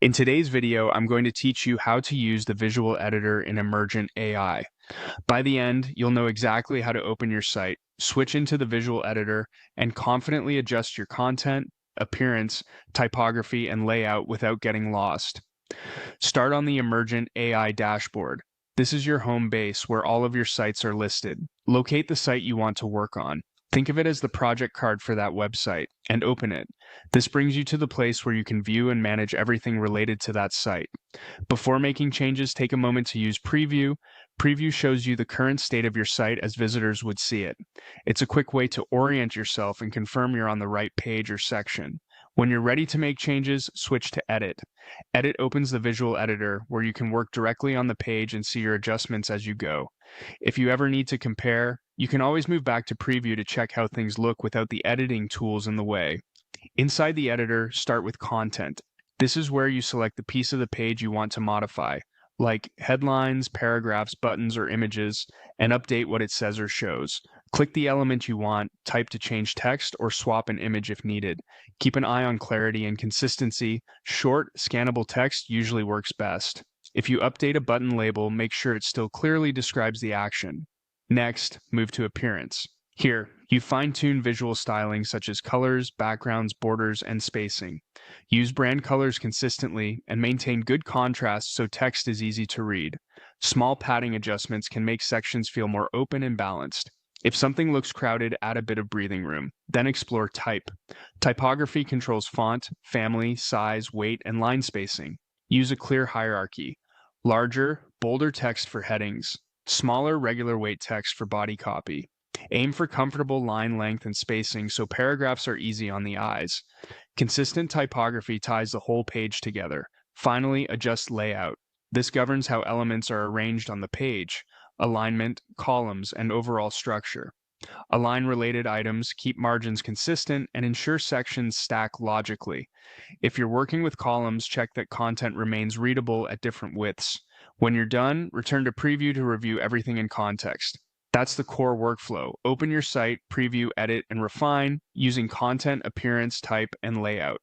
In today's video, I'm going to teach you how to use the visual editor in Emergent AI. By the end, you'll know exactly how to open your site, switch into the visual editor, and confidently adjust your content, appearance, typography, and layout without getting lost. Start on the Emergent AI dashboard. This is your home base where all of your sites are listed. Locate the site you want to work on. Think of it as the project card for that website and open it. This brings you to the place where you can view and manage everything related to that site. Before making changes, take a moment to use Preview. Preview shows you the current state of your site as visitors would see it. It's a quick way to orient yourself and confirm you're on the right page or section. When you're ready to make changes, switch to Edit. Edit opens the visual editor where you can work directly on the page and see your adjustments as you go. If you ever need to compare, you can always move back to Preview to check how things look without the editing tools in the way. Inside the editor, start with Content. This is where you select the piece of the page you want to modify, like headlines, paragraphs, buttons, or images, and update what it says or shows. Click the element you want, type to change text, or swap an image if needed. Keep an eye on clarity and consistency. Short, scannable text usually works best. If you update a button label, make sure it still clearly describes the action. Next, move to Appearance. Here, you fine-tune visual styling such as colors, backgrounds, borders, and spacing. Use brand colors consistently and maintain good contrast so text is easy to read. Small padding adjustments can make sections feel more open and balanced. If something looks crowded, add a bit of breathing room. Then explore Type. Typography controls font, family, size, weight, and line spacing. Use a clear hierarchy. Larger, bolder text for headings. Smaller, regular weight text for body copy. Aim for comfortable line length and spacing so paragraphs are easy on the eyes. Consistent typography ties the whole page together. Finally, adjust layout. This governs how elements are arranged on the page, alignment, columns, and overall structure. Align related items, keep margins consistent, and ensure sections stack logically. If you're working with columns, check that content remains readable at different widths. When you're done, return to Preview to review everything in context. That's the core workflow. Open your site, preview, edit, and refine using content, appearance, type, and layout.